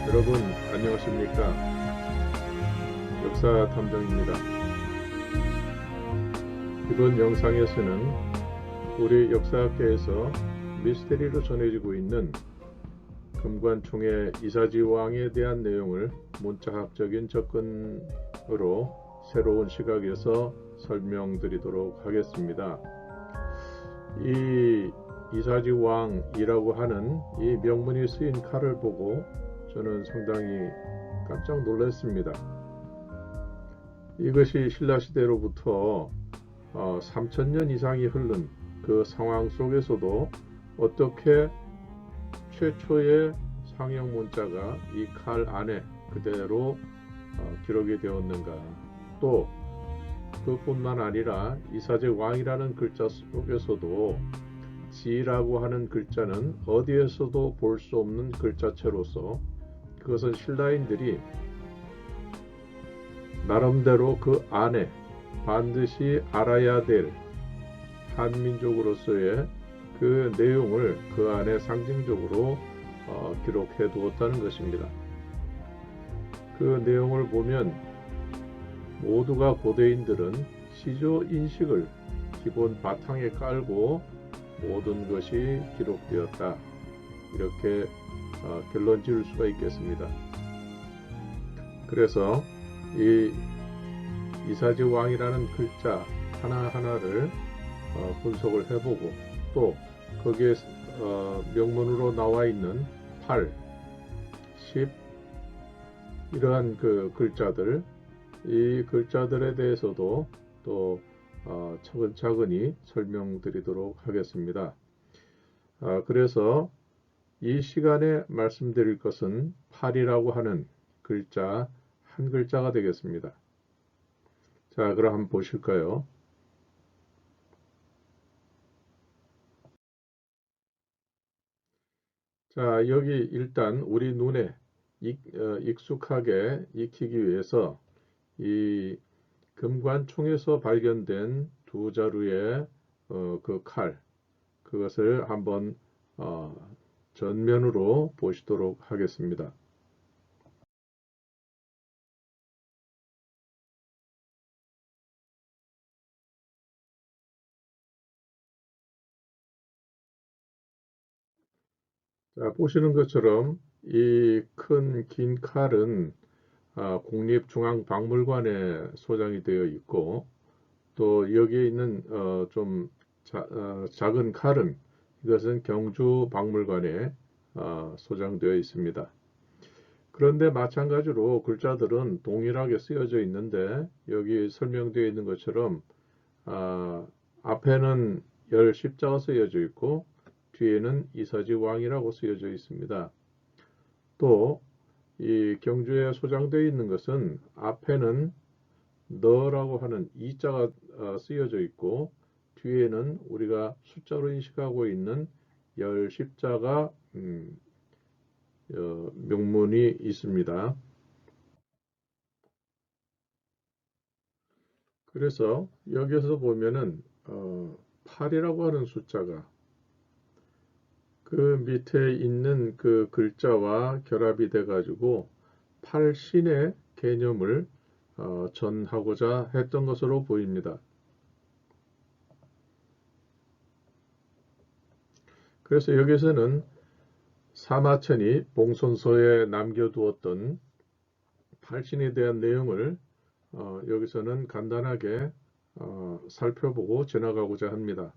여러분 안녕하십니까? 역사 탐정입니다. 이번 영상에서는 우리 역사학계에서 미스테리로 전해지고 있는 금관총의 이사지 왕에 대한 내용을 문자학적인 접근으로 새로운 시각에서 설명드리도록 하겠습니다. 이 이사지 왕이라고 하는 이 명문이 쓰인 칼을 보고 저는 상당히 깜짝 놀랐습니다. 이것이 신라시대로부터 3000년 이상이 흐른 그 상황 속에서도 어떻게 최초의 상형 문자가 이 칼 안에 그대로 기록이 되었는가. 또 그뿐만 아니라 이사제 왕이라는 글자 속에서도 지라고 하는 글자는 어디에서도 볼 수 없는 글자체로서 그것은 신라인들이 나름대로 그 안에 반드시 알아야 될 한민족으로서의 그 내용을 그 안에 상징적으로 기록해 두었다는 것입니다. 그 내용을 보면 모두가 고대인들은 시조 인식을 기본 바탕에 깔고 모든 것이 기록되었다. 이렇게 결론 지을 수가 있겠습니다. 그래서 이 이사지 왕이라는 글자 하나하나를 분석을 해보고 또 거기에 명문으로 나와 있는 8, 10 이러한 그 글자들, 이 글자들에 대해서도 또 차근차근히 설명드리도록 하겠습니다. 그래서 이 시간에 말씀드릴 것은 8이라고 하는 글자 한 글자가 되겠습니다. 자, 그럼 한번 보실까요? 자, 여기 일단 우리 눈에 익숙하게 익히기 위해서 이 금관총에서 발견된 두 자루의 그 칼, 그것을 한번 전면으로 보시도록 하겠습니다. 자, 보시는 것처럼 이 큰 긴 칼은 국립중앙박물관에 소장이 되어 있고 또 여기에 있는 좀 작은 칼은 이것은 경주박물관에 소장되어 있습니다. 그런데 마찬가지로 글자들은 동일하게 쓰여져 있는데 여기 설명되어 있는 것처럼 앞에는 열 십자가 쓰여져 있고 뒤에는 이사지 왕이라고 쓰여져 있습니다. 또 이 경주에 소장되어 있는 것은 앞에는 너라고 하는 이자가 쓰여져 있고 뒤에는 우리가 숫자로 인식하고 있는 열 십자가 명문이 있습니다. 그래서 여기서 보면은 8이라고 하는 숫자가 그 밑에 있는 그 글자와 결합이 돼 가지고 팔신의 개념을 전하고자 했던 것으로 보입니다. 그래서 여기서는 사마천이 봉선서에 남겨두었던 팔신에 대한 내용을 여기서는 간단하게 살펴보고 지나가고자 합니다.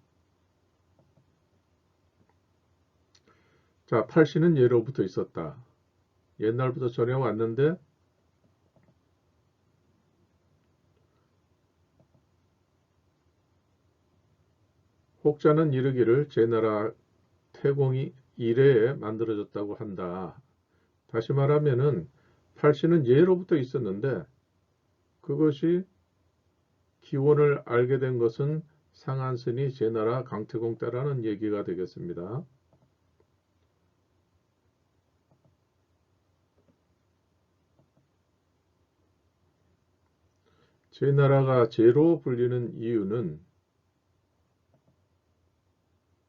자, 팔신은 예로부터 있었다. 옛날부터 전해왔는데 혹자는 이르기를 제나라 태공이 이래에 만들어졌다고 한다. 다시 말하면은 팔신은 예로부터 있었는데 그것이 기원을 알게 된 것은 상한선이 제나라 강태공 때라는 얘기가 되겠습니다. 제나라가 제로 불리는 이유는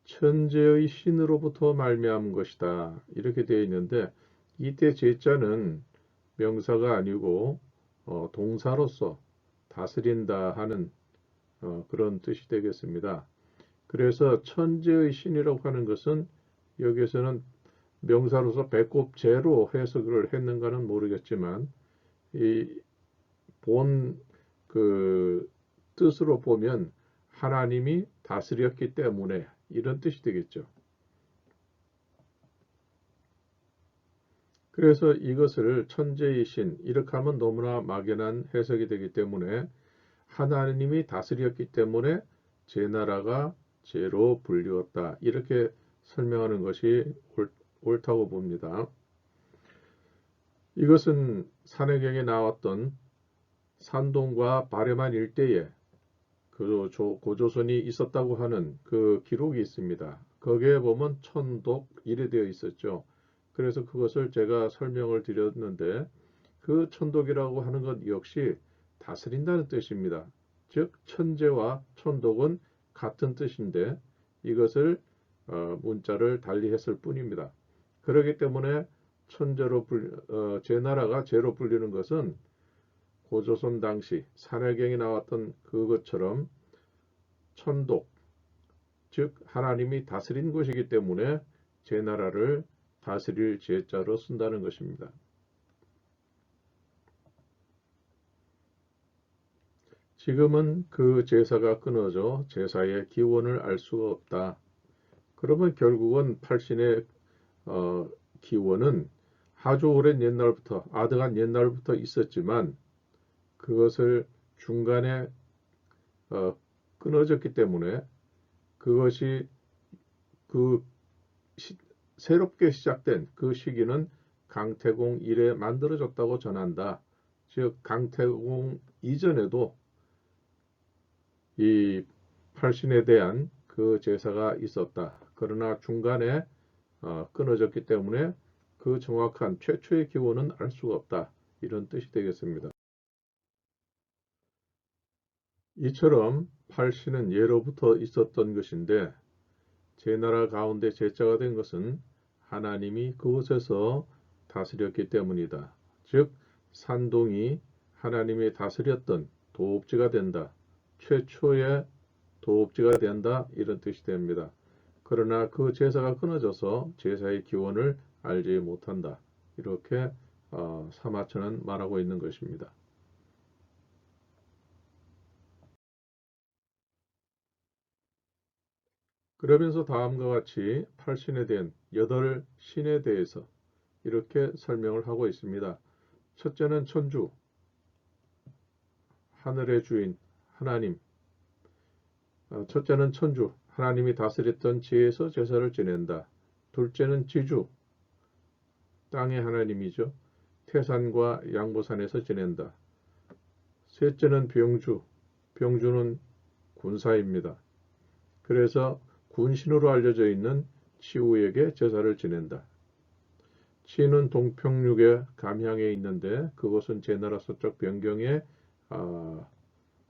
천재의 신으로부터 말미암은 것이다. 이렇게 되어 있는데 이때 제자는 명사가 아니고 동사로서 다스린다 하는 그런 뜻이 되겠습니다. 그래서 천재의 신이라고 하는 것은 여기에서는 명사로서 배꼽제로 해석을 했는가는 모르겠지만 이 본 그 뜻으로 보면 하나님이 다스렸기 때문에 이런 뜻이 되겠죠. 그래서 이것을 천재의 신 이렇게 하면 너무나 막연한 해석이 되기 때문에 하나님이 다스렸기 때문에 제 나라가 죄로 불리웠다 이렇게 설명하는 것이 옳다고 봅니다. 이것은 산해경에 나왔던 산동과 바레만 일대에 그 고조선이 있었다고 하는 그 기록이 있습니다. 거기에 보면 천독 이래 되어 있었죠. 그래서 그것을 제가 설명을 드렸는데 그 천독이라고 하는 것 역시 다스린다는 뜻입니다. 즉 천재와 천독은 같은 뜻인데 이것을 문자를 달리했을 뿐입니다. 그렇기 때문에 제 나라가 죄로 불리는 것은 고조선 당시 산해경에 나왔던 그것처럼 천독, 즉 하나님이 다스린 것이기 때문에 제 나라를 다스릴 제자로 쓴다는 것입니다. 지금은 그 제사가 끊어져 제사의 기원을 알 수가 없다. 그러면 결국은 팔신의 기원은 아주 오랜 옛날부터 아득한 옛날부터 있었지만 그것을 중간에 끊어졌기 때문에 그것이 그 새롭게 시작된 그 시기는 강태공 이래 만들어졌다고 전한다. 즉 강태공 이전에도 이 팔신에 대한 그 제사가 있었다. 그러나 중간에 끊어졌기 때문에 그 정확한 최초의 기원은 알 수가 없다. 이런 뜻이 되겠습니다. 이처럼 팔신은 예로부터 있었던 것인데 제나라 가운데 제자가 된 것은 하나님이 그곳에서 다스렸기 때문이다. 즉 산동이 하나님이 다스렸던 도읍지가 된다. 최초의 도읍지가 된다. 이런 뜻이 됩니다. 그러나 그 제사가 끊어져서 제사의 기원을 알지 못한다. 이렇게 사마천은 말하고 있는 것입니다. 그러면서 다음과 같이 팔신에 대한 8신에 대해서 이렇게 설명을 하고 있습니다. 첫째는 천주, 하늘의 주인, 하나님. 첫째는 천주, 하나님이 다스렸던 지에서 제사를 지낸다. 둘째는 지주, 땅의 하나님이죠. 태산과 양보산에서 지낸다. 셋째는 병주, 병주는 군사입니다. 그래서 군신으로 알려져 있는 치우에게 제사를 지낸다. 치는 동평육의 감향에 있는데 그곳은 제나라 서쪽 변경에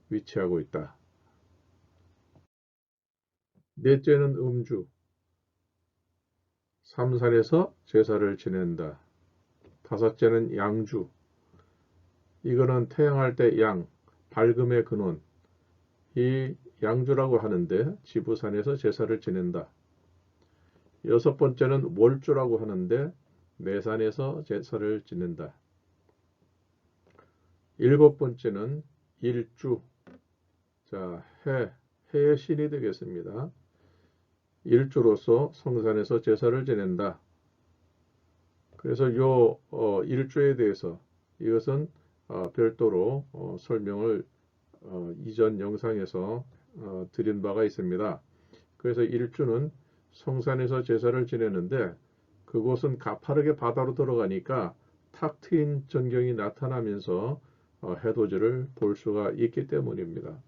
위치하고 있다. 넷째는 음주, 삼산에서 제사를 지낸다. 다섯째는 양주, 이거는 태양할 때 양, 밝음의 근원, 이 양주라고 하는데 지부산에서 제사를 지낸다. 여섯 번째는 월주라고 하는데 매산에서 제사를 지낸다. 일곱 번째는 일주, 자, 해의 신이 되겠습니다. 일주로서 성산에서 제사를 지낸다. 그래서 요 일주에 대해서 이것은 별도로 설명을 이전 영상에서 드린 바가 있습니다. 그래서 일주는 성산에서 제사를 지내는데 그곳은 가파르게 바다로 들어가니까 탁 트인 전경이 나타나면서 해돋이를 볼 수가 있기 때문입니다.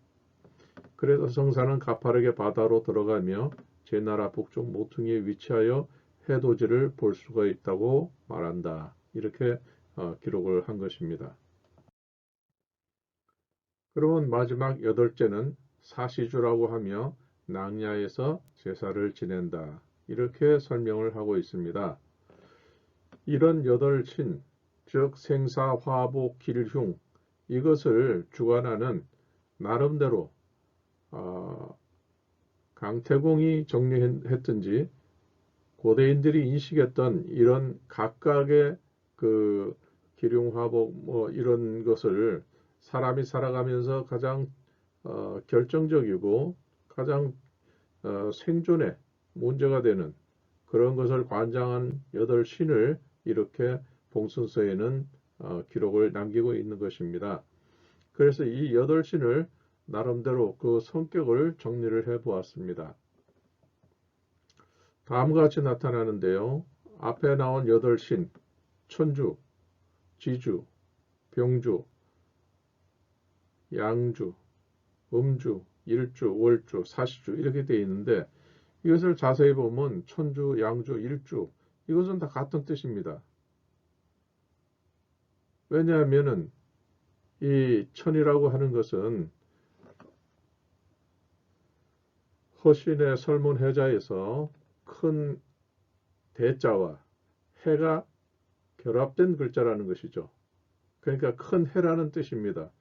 그래서 성산은 가파르게 바다로 들어가며 제나라 북쪽 모퉁이에 위치하여 해돋이를 볼 수가 있다고 말한다. 이렇게 기록을 한 것입니다. 그러면 마지막 여덟째는 사시주라고 하며 낭야에서 제사를 지낸다. 이렇게 설명을 하고 있습니다. 이런 여덟 신, 즉 생사, 화복, 길흉 이것을 주관하는 나름대로 강태공이 정리했든지 고대인들이 인식했던 이런 각각의 그 기륭화복 뭐 이런 것을 사람이 살아가면서 가장 결정적이고 가장 생존에 문제가 되는 그런 것을 관장한 여덟 신을 이렇게 봉순서에는 기록을 남기고 있는 것입니다. 그래서 이 여덟 신을 나름대로 그 성격을 정리를 해 보았습니다. 다음과 같이 나타나는데요. 앞에 나온 여덟 신, 천주, 지주, 병주, 양주, 음주, 일주, 월주, 사시주 이렇게 되어 있는데 이것을 자세히 보면 천주, 양주, 일주 이것은 다 같은 뜻입니다. 왜냐하면은 이 천이라고 하는 것은 허신의 설문해자에서 큰 대자와 해가 결합된 글자라는 것이죠. 그러니까 큰 해라는 뜻입니다.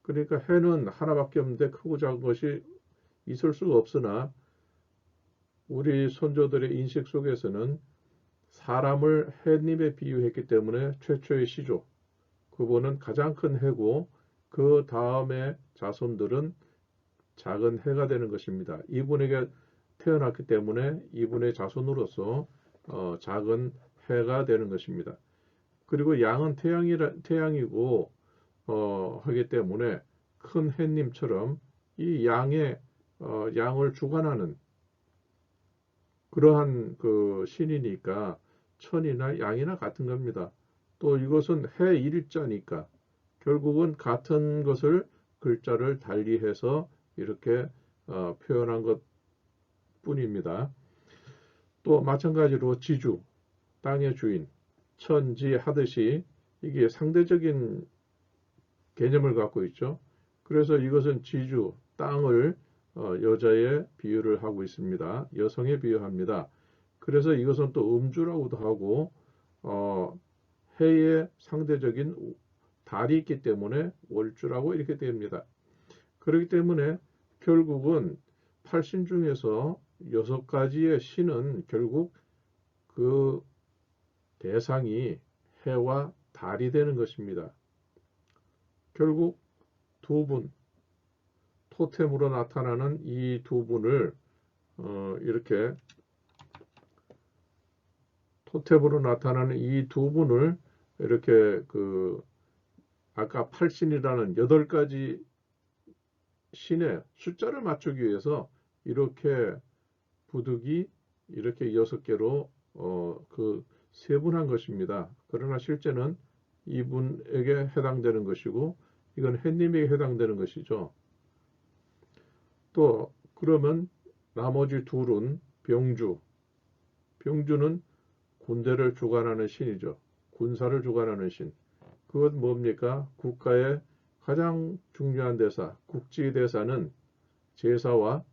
그러니까 해는 하나밖에 없는데 크고 작은 것이 있을 수가 없으나 우리 선조들의 인식 속에서는 사람을 해님에 비유했기 때문에 최초의 시조, 그분은 가장 큰 해고 그 다음에 자손들은 작은 해가 되는 것입니다. 이분에게 태어났기 때문에 이분의 자손으로서 작은 해가 되는 것입니다. 그리고 양은 태양이고 하기 때문에 큰 해님처럼 이 양을 주관하는 그러한 그 신이니까 천이나 양이나 같은 겁니다. 또 이것은 해 일자니까 결국은 같은 것을 글자를 달리해서 이렇게 표현한 것 뿐입니다. 또 마찬가지로 지주, 땅의 주인, 천지 하듯이 이게 상대적인 개념을 갖고 있죠. 그래서 이것은 지주, 땅을 여자에 비유를 하고 있습니다. 여성에 비유합니다. 그래서 이것은 또 음주라고도 하고 해의 상대적인 달이 있기 때문에 월주라고 이렇게 됩니다. 그렇기 때문에 결국은 팔신 중에서 6가지의 신은 결국 그 대상이 해와 달이 되는 것입니다. 결국 두 분, 토템으로 나타나는 이 두 분을 이렇게 토템으로 나타나는 이 두 분을 이렇게 그 아까 8신이라는 8가지 신의 숫자를 맞추기 위해서 이렇게 부득이 이렇게 6개로 그 세분한 것입니다. 그러나 실제는 이분에게 해당되는 것이고 이건 햇님에게 해당되는 것이죠. 또 그러면 나머지 둘은 병주. 병주는 군대를 주관하는 신이죠. 군사를 주관하는 신. 그건 뭡니까? 국가의 가장 중요한 대사, 국지대사는 제사와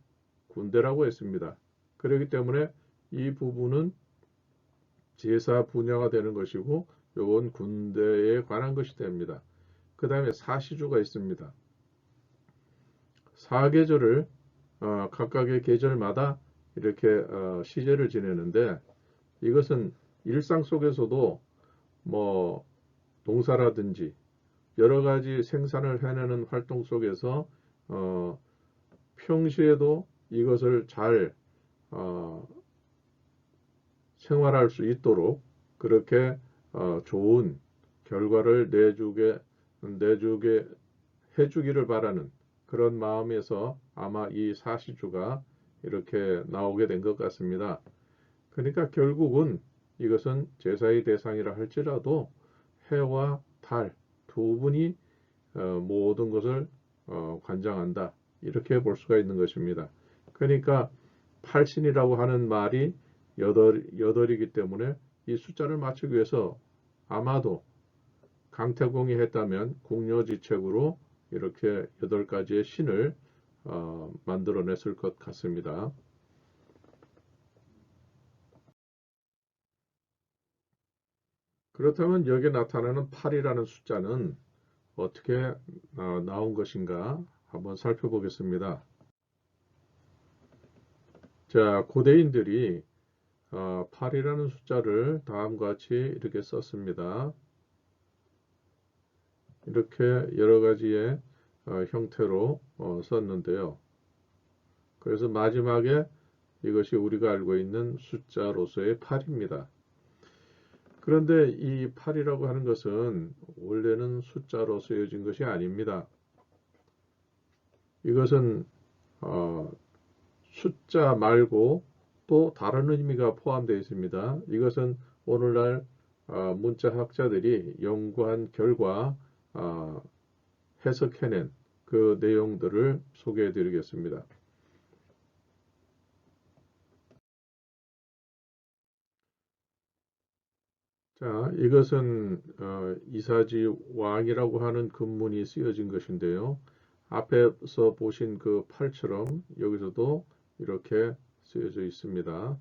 군대라고 했습니다. 그렇기 때문에 이 부분은 제사 분야가 되는 것이고 요건 군대에 관한 것이 됩니다. 그 다음에 사시주가 있습니다. 사계절을 각각의 계절마다 이렇게 시제를 지내는데 이것은 일상 속에서도 뭐 농사라든지 여러 가지 생산을 해내는 활동 속에서 평시에도 이것을 잘 생활할 수 있도록 그렇게 좋은 결과를 내주게 해주기를 바라는 그런 마음에서 아마 이 사시주가 이렇게 나오게 된 것 같습니다. 그러니까 결국은 이것은 제사의 대상이라 할지라도 해와 달 두 분이 모든 것을 관장한다. 이렇게 볼 수가 있는 것입니다. 그러니까 팔신이라고 하는 말이 여덟이기 때문에 이 숫자를 맞추기 위해서 아마도 강태공이 했다면 궁여지책으로 이렇게 8가지의 신을 만들어냈을 것 같습니다. 그렇다면 여기에 나타나는 8이라는 숫자는 어떻게 나온 것인가 한번 살펴보겠습니다. 자, 고대인들이 8이라는 숫자를 다음과 같이 이렇게 썼습니다. 이렇게 여러 가지의 형태로 썼는데요. 그래서 마지막에 이것이 우리가 알고 있는 숫자로서의 8입니다. 그런데 이 8이라고 하는 것은 원래는 숫자로 쓰여진 것이 아닙니다. 이것은 숫자 말고 또 다른 의미가 포함되어 있습니다. 이것은 오늘날 문자학자들이 연구한 결과 해석해낸 그 내용들을 소개해 드리겠습니다. 자, 이것은 이사지 왕이라고 하는 금문이 쓰여진 것인데요. 앞에서 보신 그 8처럼 여기서도 이렇게 쓰여져 있습니다.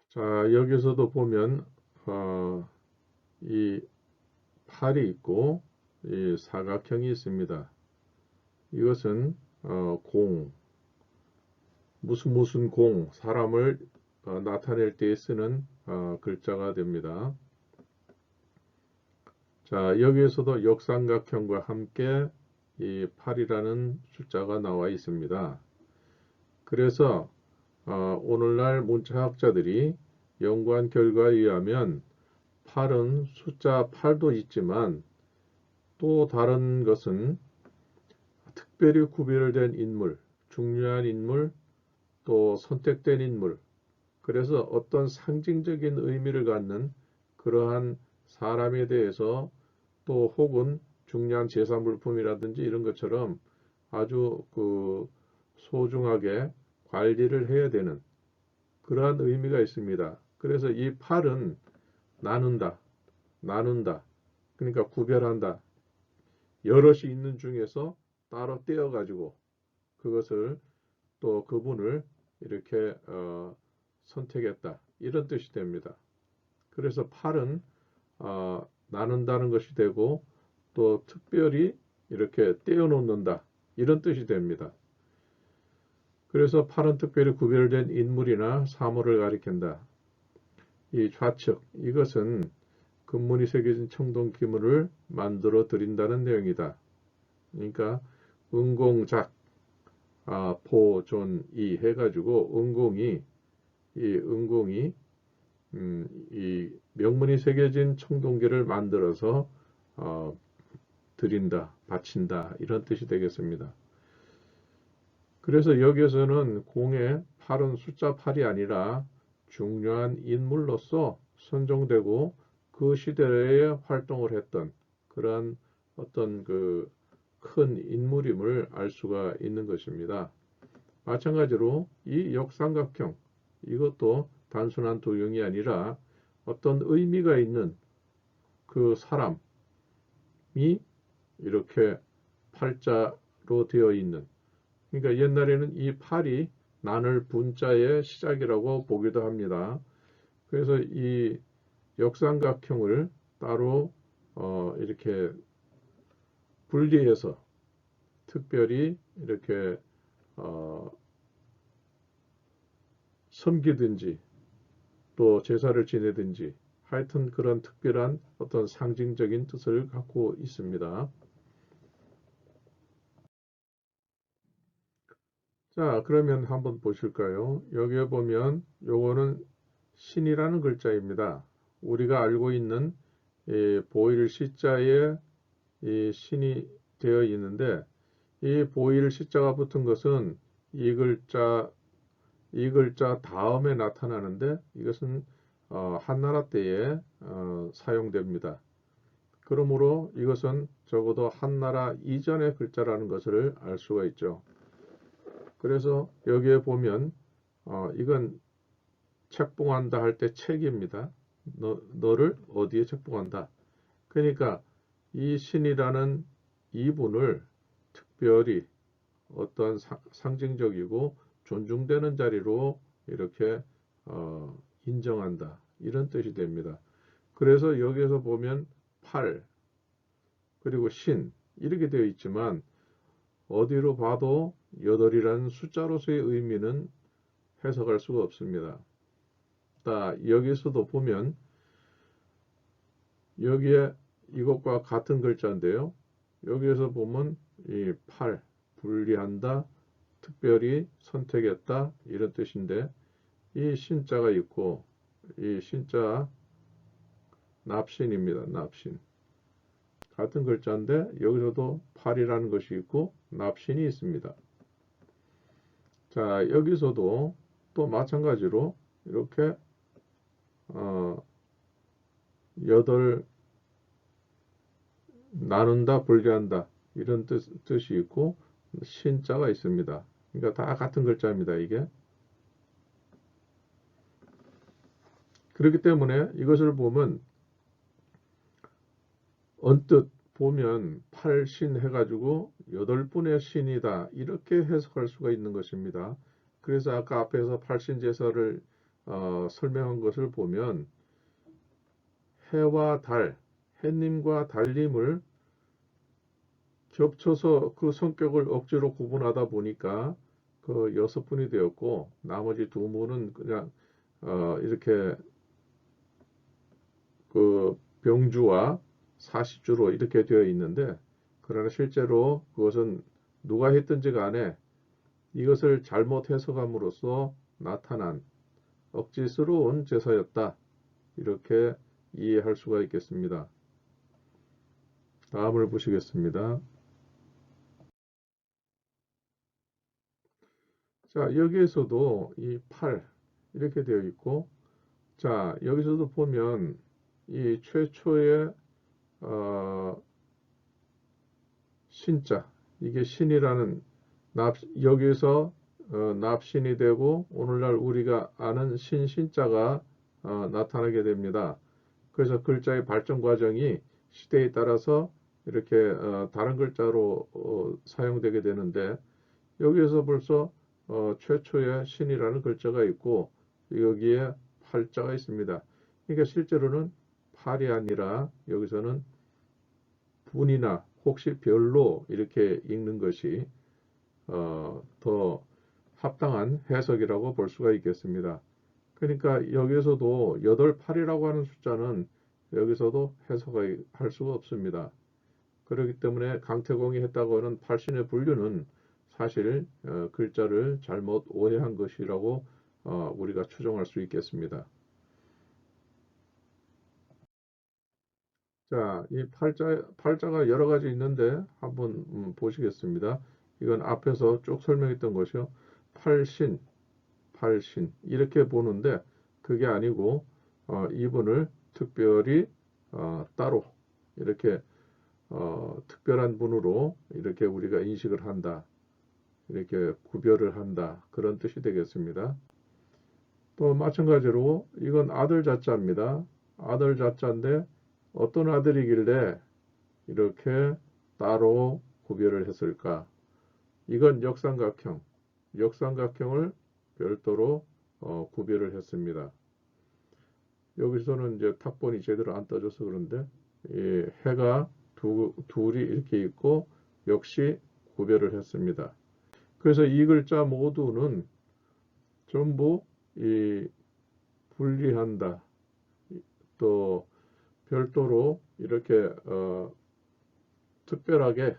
자, 여기서도 보면 이 팔이 있고 이 사각형이 있습니다. 이것은 무슨 공, 사람을 나타낼 때 쓰는 글자가 됩니다. 자, 여기에서도 역삼각형과 함께 이 8이라는 숫자가 나와 있습니다. 그래서 오늘날 문자학자들이 연구한 결과에 의하면 8은 숫자 8도 있지만 또 다른 것은 특별히 구별된 인물, 중요한 인물, 또 선택된 인물, 그래서 어떤 상징적인 의미를 갖는 그러한 사람에 대해서 또 혹은 중요한 제사물품이라든지 이런 것처럼 아주 그 소중하게 관리를 해야 되는 그러한 의미가 있습니다. 그래서 이 팔은 나눈다, 나눈다, 그러니까 구별한다. 여럿이 있는 중에서 따로 떼어가지고 그것을 또 그분을 이렇게 선택했다. 이런 뜻이 됩니다. 그래서 팔은 나눈다는 것이 되고 또 특별히 이렇게 떼어놓는다. 이런 뜻이 됩니다. 그래서 팔은 특별히 구별된 인물이나 사물을 가리킨다. 이 좌측, 이것은 금문이 새겨진 청동 기물을 만들어 드린다는 내용이다. 그러니까 은공작, 포, 존, 이 해가지고 은공이 이 명문이 새겨진 청동기를 만들어서 드린다, 바친다 이런 뜻이 되겠습니다. 그래서 여기에서는 공의 8은 숫자 8이 아니라 중요한 인물로서 선정되고 그 시대에 활동을 했던 그러한 어떤 그 큰 인물임을 알 수가 있는 것입니다. 마찬가지로 이 역삼각형 이것도 단순한 도형이 아니라 어떤 의미가 있는 그 사람이 이렇게 팔자로 되어 있는, 그러니까 옛날에는 이 팔이 나눌 분자의 시작이라고 보기도 합니다. 그래서 이 역삼각형을 따로 이렇게 분리해서 특별히 이렇게 섬기든지 또 제사를 지내든지 하여튼 그런 특별한 어떤 상징적인 뜻을 갖고 있습니다. 자, 그러면 한번 보실까요? 여기에 보면 요거는 신이라는 글자입니다. 우리가 알고 있는 이 보일 시자에 이 신이 되어 있는데 이 보일 시자가 붙은 것은 이 글자 다음에 나타나는데 이것은 한나라 때에 사용됩니다. 그러므로 이것은 적어도 한나라 이전의 글자라는 것을 알 수가 있죠. 그래서 여기에 보면 이건 책봉한다 할 때 책입니다. 너를 어디에 책봉한다. 그러니까 이 신이라는 이분을 특별히 어떤 상징적이고 존중되는 자리로 이렇게 인정한다. 이런 뜻이 됩니다. 그래서 여기에서 보면 8 그리고 신 이렇게 되어 있지만 어디로 봐도 8이라는 숫자로서의 의미는 해석할 수가 없습니다. 여기서도 보면 여기에 이것과 같은 글자인데요. 여기에서 보면 이 8, 분리한다, 특별히 선택했다 이런 뜻인데 이 신자가 있고 이 신자 납신입니다. 납신. 같은 글자인데 여기서도 8이라는 것이 있고 납신이 있습니다. 자, 여기서도 또 마찬가지로 이렇게 8 나눈다, 분리한다 이런 뜻이 있고 신자가 있습니다. 그러니까 다 같은 글자입니다. 이게. 그렇기 때문에 이것을 보면 언뜻 보면 8신 해가지고 8분의 신이다 이렇게 해석할 수가 있는 것입니다. 그래서 아까 앞에서 8신 제사를 설명한 것을 보면 해와 달, 해님과 달님을 겹쳐서 그 성격을 억지로 구분하다 보니까 그 6분이 되었고 나머지 2분은 그냥 이렇게 그 병주와 사시주로 이렇게 되어 있는데 그러나 실제로 그것은 누가 했든지 간에 이것을 잘못 해석함으로써 나타난 억지스러운 제사였다. 이렇게 이해할 수가 있겠습니다. 다음을 보시겠습니다. 자, 여기에서도 이 8 이렇게 되어 있고 자, 여기서도 보면 이 최초의 신자 이게 신이라는 여기서 납신이 되고 오늘날 우리가 아는 신자가 나타나게 됩니다. 그래서 글자의 발전 과정이 시대에 따라서 이렇게 다른 글자로 사용되게 되는데 여기에서 벌써 최초의 신이라는 글자가 있고 여기에 팔자가 있습니다. 그러니까 실제로는 팔이 아니라 여기서는 분이나 혹시 별로 이렇게 읽는 것이 더 합당한 해석이라고 볼 수가 있겠습니다. 그러니까 여기서도 8, 8이라고 하는 숫자는 여기서도 해석할 수가 없습니다. 그렇기 때문에 강태공이 했다고 하는 팔신의 분류는 사실 글자를 잘못 오해한 것이라고 우리가 추정할 수 있겠습니다. 자, 이 팔자가 여러 가지 있는데 한번 보시겠습니다. 이건 앞에서 쭉 설명했던 것이요. 팔신, 팔신 이렇게 보는데 그게 아니고 이분을 특별히 따로 이렇게 특별한 분으로 이렇게 우리가 인식을 한다. 이렇게 구별을 한다. 그런 뜻이 되겠습니다. 또 마찬가지로 이건 아들 자자입니다. 아들 자자인데 어떤 아들이길래 이렇게 따로 구별을 했을까? 이건 역삼각형, 역삼각형을 별도로 구별을 했습니다. 여기서는 이제 탁본이 제대로 안 떠져서 그런데 이 해가 둘이 이렇게 있고 역시 구별을 했습니다. 그래서 이 글자 모두는 전부 이 분리한다. 또 별도로 이렇게 특별하게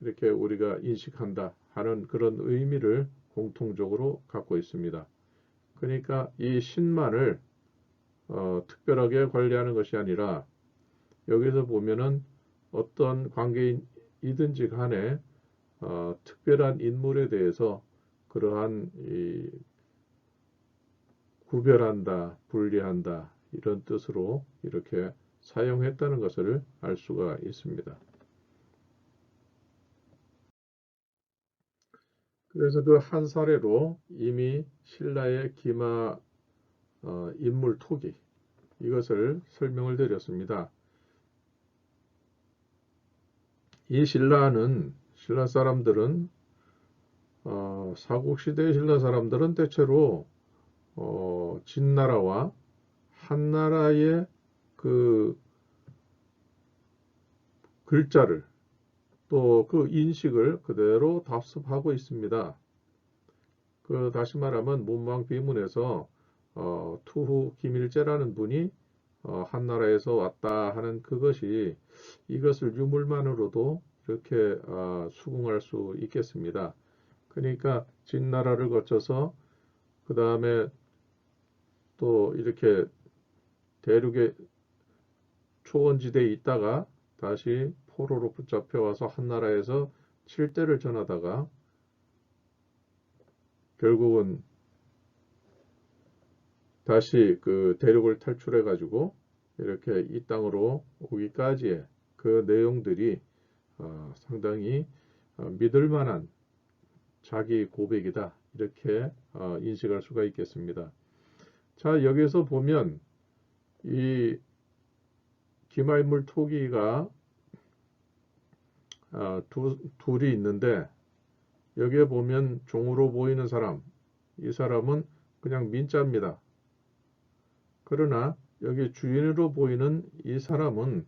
이렇게 우리가 인식한다 하는 그런 의미를 공통적으로 갖고 있습니다. 그러니까 이 신만을 특별하게 관리하는 것이 아니라 여기서 보면은 어떤 관계이든지 간에 특별한 인물에 대해서 그러한 구별한다, 분리한다 이런 뜻으로 이렇게 사용했다는 것을 알 수가 있습니다. 그래서 그 한 사례로 이미 신라의 기마 인물 토기 이것을 설명을 드렸습니다. 이 신라 사람들은 사국시대의 신라 사람들은 대체로 진나라와 한나라의 그 글자를 또 그 인식을 그대로 답습하고 있습니다. 다시 말하면 문왕비문에서 투후 김일제라는 분이 한나라에서 왔다 하는 그것이 이것을 유물만으로도 이렇게 수긍할 수 있겠습니다. 그러니까 진나라를 거쳐서 그 다음에 또 이렇게 대륙의 초원지대에 있다가 다시 포로로 붙잡혀 와서 한나라에서 칠대를 전하다가 결국은 다시 그 대륙을 탈출해 가지고 이렇게 이 땅으로 오기까지의 그 내용들이 상당히 믿을 만한 자기 고백이다. 이렇게 인식할 수가 있겠습니다. 자, 여기서 보면 이 기말물 토기가 둘이 있는데 여기에 보면 종으로 보이는 사람, 이 사람은 그냥 민자입니다. 그러나 여기 주인으로 보이는 이 사람은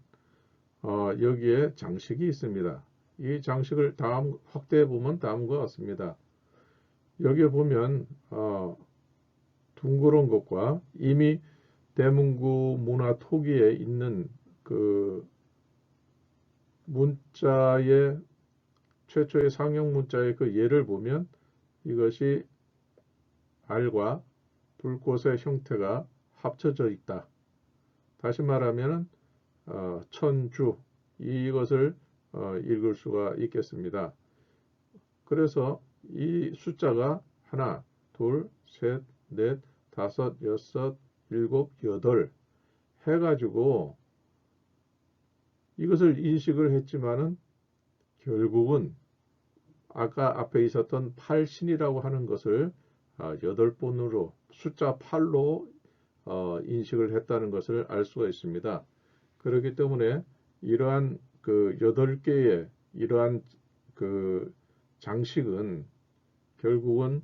여기에 장식이 있습니다. 이 장식을 확대해 보면 다음과 같습니다. 여기에 보면 둥그런 것과 이미 대문구 문화 토기에 있는 그 문자의 최초의 상형 문자의 그 예를 보면 이것이 알과 불꽃의 형태가 합쳐져 있다. 다시 말하면 천주 이것을 읽을 수가 있겠습니다. 그래서 이 숫자가 하나, 둘, 셋, 넷, 다섯, 여섯, 일곱, 여덟 해가지고 이것을 인식을 했지만은 결국은 아까 앞에 있었던 팔신이라고 하는 것을 8번으로 숫자 8로 인식을 했다는 것을 알 수가 있습니다. 그렇기 때문에 이러한 그 8개의 이러한 그 장식은 결국은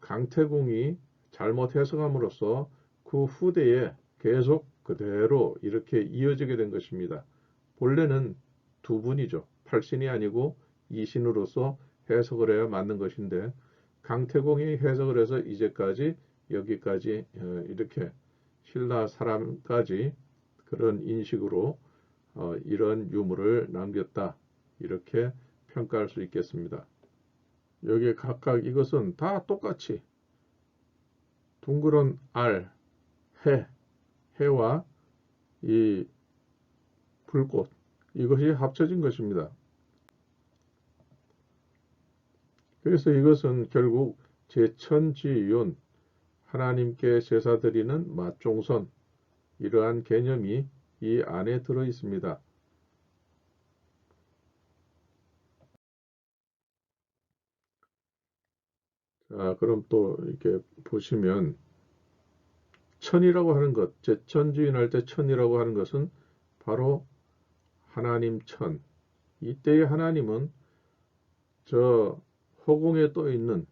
강태공이 잘못 해석함으로써 그 후대에 계속 그대로 이렇게 이어지게 된 것입니다. 본래는 두 분이죠. 팔신이 아니고 이신으로서 해석을 해야 맞는 것인데 강태공이 해석을 해서 이제까지 여기까지 이렇게 신라 사람까지 그런 인식으로 이런 유물을 남겼다. 이렇게 평가할 수 있겠습니다. 여기에 각각 이것은 다 똑같이 둥그런 알, 해와 이 불꽃 이것이 합쳐진 것입니다. 그래서 이것은 결국 제천지윤 하나님께 제사드리는 맛종선 이러한 개념이 이 안에 들어 있습니다. 자, 그럼 또 이렇게 보시면 천이라고 하는 것, 제천지윤 할 때 천이라고 하는 것은 바로 하나님 천. 이때의 하나님은 저 허공에 떠 있는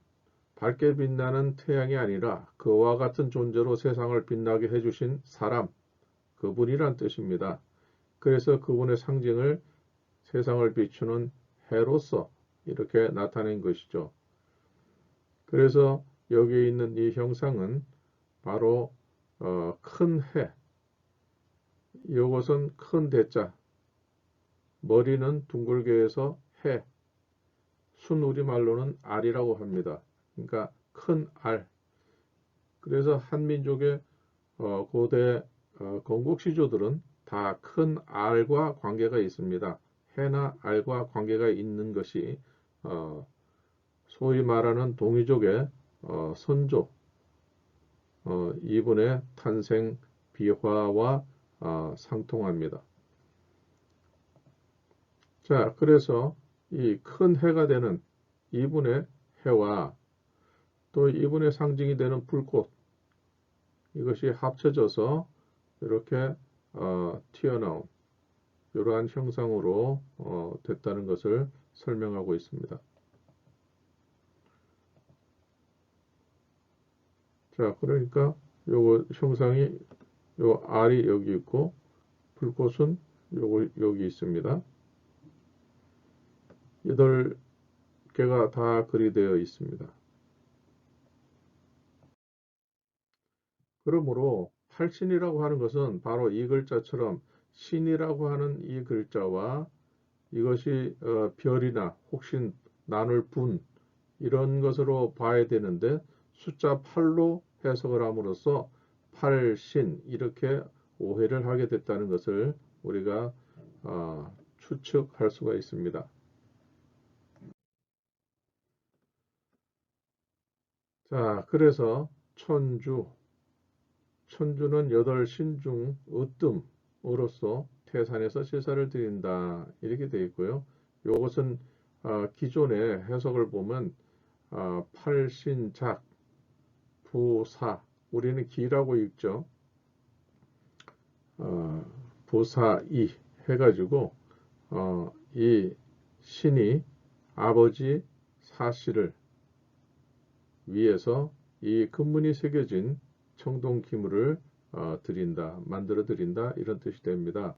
밝게 빛나는 태양이 아니라 그와 같은 존재로 세상을 빛나게 해주신 사람, 그분이란 뜻입니다. 그래서 그분의 상징을 세상을 비추는 해로서 이렇게 나타낸 것이죠. 그래서 여기에 있는 이 형상은 바로 큰 해, 이것은 큰 대자, 머리는 둥글게 해서 해, 순 우리말로는 알이라고 합니다. 그러니까 큰 알. 그래서 한민족의 고대 건국시조들은 다 큰 알과 관계가 있습니다. 해나 알과 관계가 있는 것이 소위 말하는 동이족의 선조 이분의 탄생 비화와 상통합니다. 자, 그래서 이 큰 해가 되는 이분의 해와 또 이분의 상징이 되는 불꽃 이것이 합쳐져서 이렇게 튀어나온 이러한 형상으로 됐다는 것을 설명하고 있습니다. 자, 그러니까 요거 형상이 요 R이 여기 있고 불꽃은 요거 여기 있습니다. 8개가 다 그리되어 있습니다. 그러므로 팔신이라고 하는 것은 바로 이 글자처럼 신이라고 하는 이 글자와 이것이 별이나 혹시 나눌 분 이런 것으로 봐야 되는데 숫자 8로 해석을 함으로써 팔신 이렇게 오해를 하게 됐다는 것을 우리가 추측할 수가 있습니다. 자, 그래서 천주는 8신 중 으뜸으로서 태산에서 제사를 드린다 이렇게 되어 있고요. 이것은 기존의 해석을 보면 팔신작 부사 우리는 기라고 읽죠. 부사이 해가지고 이 신이 아버지 사씨를 위해서 이 금문이 새겨진 청동기물을 드린다, 만들어 드린다 이런 뜻이 됩니다.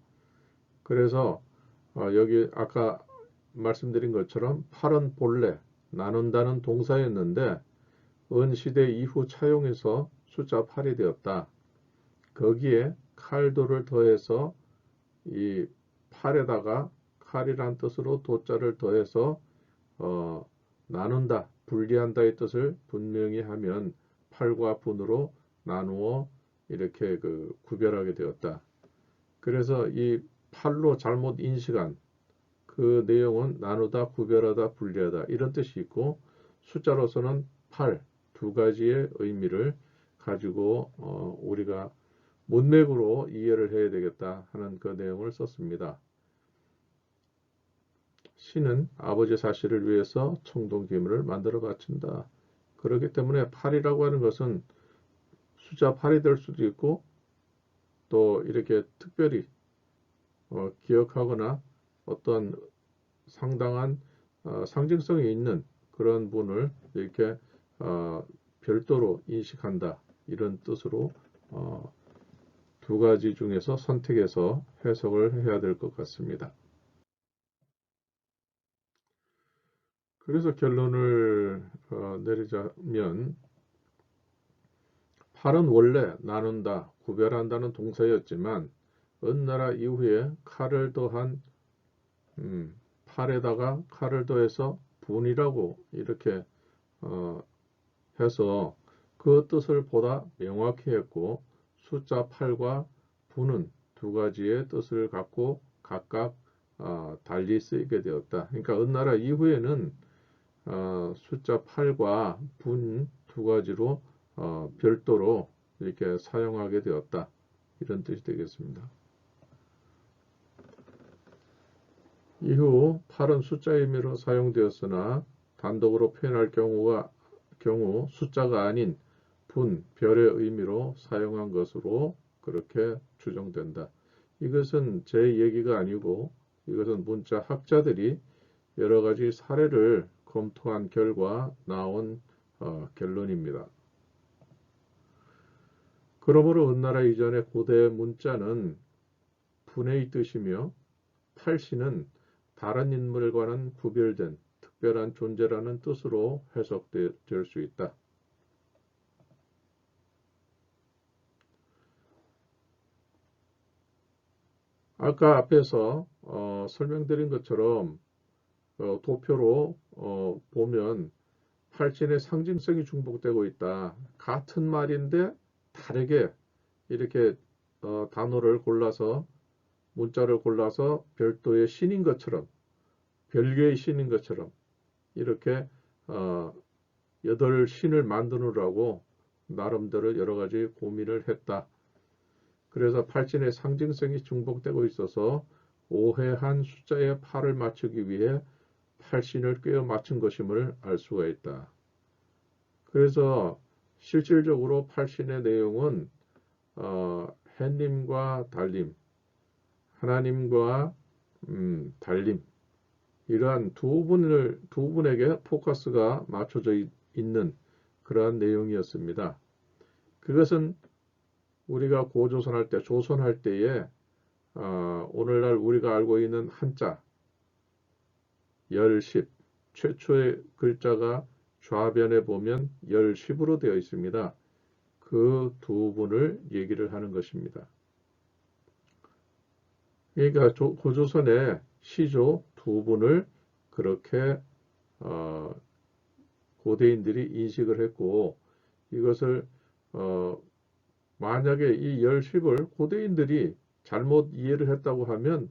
그래서 여기 아까 말씀드린 것처럼 팔은 본래 나눈다는 동사였는데 은시대 이후 차용해서 숫자 8이 되었다. 거기에 칼도를 더해서 이 팔에다가 칼이란 뜻으로 도자를 더해서 나눈다, 분리한다의 뜻을 분명히 하면 팔과 분으로 나누어 이렇게 구별하게 되었다. 그래서 이 팔로 잘못 인식한 그 내용은 나누다, 구별하다, 분리하다 이런 뜻이 있고 숫자로서는 8, 두 가지의 의미를 가지고 우리가 문맥으로 이해를 해야 되겠다 하는 그 내용을 썼습니다. 신은 아버지 사실을 위해서 청동기물을 만들어 바친다. 그렇기 때문에 8이라고 하는 것은 숫자 8이 될 수도 있고 또 이렇게 특별히 기억하거나 어떤 상당한 상징성이 있는 그런 분을 이렇게 별도로 인식한다. 이런 뜻으로 두 가지 중에서 선택해서 해석을 해야 될 것 같습니다. 그래서 결론을 내리자면 팔은 원래 나눈다, 구별한다는 동사였지만 은나라 이후에 칼을 더한 팔에다가 칼을 더해서 분이라고 이렇게 해서 그 뜻을 보다 명확히 했고 숫자 8과 분은 두 가지의 뜻을 갖고 각각 달리 쓰이게 되었다. 그러니까 은나라 이후에는 숫자 8과 분 두 가지로 별도로 이렇게 사용하게 되었다. 이런 뜻이 되겠습니다. 이후 8은 숫자 의미로 사용되었으나 단독으로 표현할 경우 숫자가 아닌 분, 별의 의미로 사용한 것으로 그렇게 추정된다. 이것은 제 얘기가 아니고 이것은 문자 학자들이 여러 가지 사례를 검토한 결과 나온 결론입니다. 그러므로 은나라 이전의 고대 문자는 분의 뜻이며 팔씨는 다른 인물과는 구별된 특별한 존재라는 뜻으로 해석될 수 있다. 아까 앞에서 설명드린 것처럼 도표로 보면 팔신의 상징성이 중복되고 있다. 같은 말인데 다르게 이렇게 단어를 골라서 문자를 골라서 별도의 신인 것처럼 별개의 신인 것처럼 이렇게 8신을 만드느라고 나름대로 여러 가지 고민을 했다. 그래서 팔신의 상징성이 중복되고 있어서 오해한 숫자의 8을 맞추기 위해 팔신을 꿰어 맞춘 것임을 알 수가 있다. 그래서 실질적으로 팔신의 내용은 햇님과 달님, 하나님과 달림, 이러한 두 분에게 포커스가 맞춰져 있는 그러한 내용이었습니다. 그것은 우리가 고조선할 때, 조선할 때에 오늘날 우리가 알고 있는 한자, 열십, 최초의 글자가 좌변에 보면 열십으로 되어 있습니다. 그 두 분을 얘기를 하는 것입니다. 그러니까 고조선의 시조 두 분을 그렇게 고대인들이 인식을 했고, 이것을 만약에 이 열십을 고대인들이 잘못 이해를 했다고 하면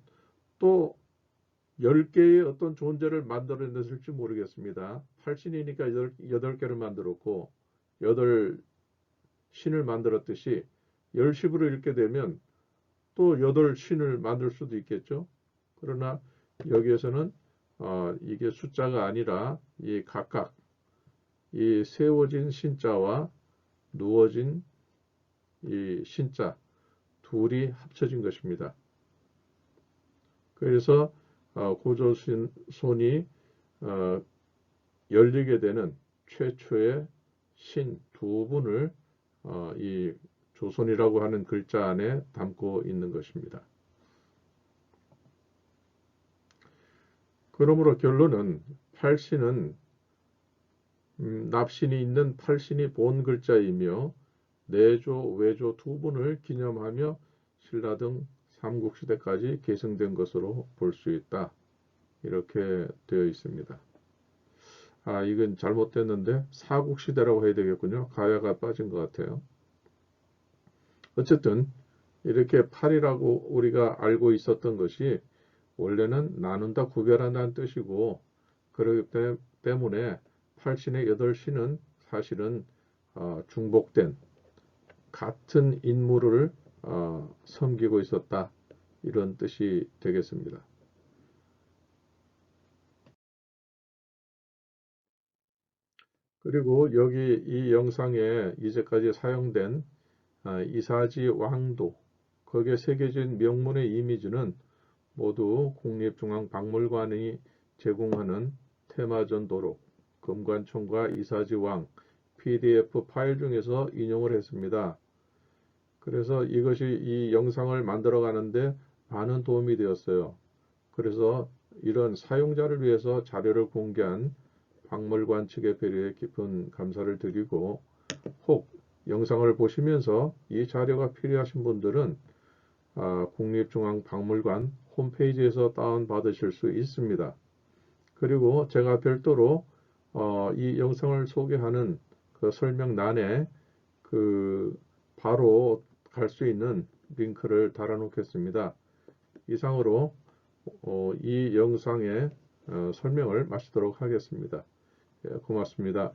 또 10개의 어떤 존재를 만들어냈을지 모르겠습니다. 8신이니까 8개를 만들었고 8신을 만들었듯이 10십으로 읽게 되면 또 8신을 만들 수도 있겠죠. 그러나 여기에서는 이게 숫자가 아니라 이 각각 이 세워진 신자와 누워진 이 신자 둘이 합쳐진 것입니다. 그래서 고조선이 열리게 되는 최초의 신 두 분을 이 조선이라고 하는 글자 안에 담고 있는 것입니다. 그러므로 결론은 팔신은 납신이 있는 팔신이 본 글자이며 내조, 외조 두 분을 기념하며 신라 등 삼국시대까지 계승된 것으로 볼 수 있다. 이렇게 되어 있습니다. 이건 잘못됐는데 사국시대라고 해야 되겠군요. 가야가 빠진 것 같아요. 어쨌든 이렇게 팔이라고 우리가 알고 있었던 것이 원래는 나눈다, 구별한다는 뜻이고, 그렇기 때문에 팔신의 8신은 사실은 중복된 같은 인물을 섬기고 있었다, 이런 뜻이 되겠습니다. 그리고 여기 이 영상에 이제까지 사용된 이사지 왕도, 거기에 새겨진 명문의 이미지는 모두 국립중앙박물관이 제공하는 테마전 도록, 금관총과 이사지 왕 PDF 파일 중에서 인용을 했습니다. 그래서 이것이 이 영상을 만들어 가는데 많은 도움이 되었어요. 그래서 이런 사용자를 위해서 자료를 공개한 박물관 측의 배려에 깊은 감사를 드리고, 혹 영상을 보시면서 이 자료가 필요하신 분들은 국립중앙박물관 홈페이지에서 다운받으실 수 있습니다. 그리고 제가 별도로 이 영상을 소개하는 그 설명란에 바로 갈 수 있는 링크를 달아 놓겠습니다. 이상으로 이 영상의 설명을 마치도록 하겠습니다. 고맙습니다.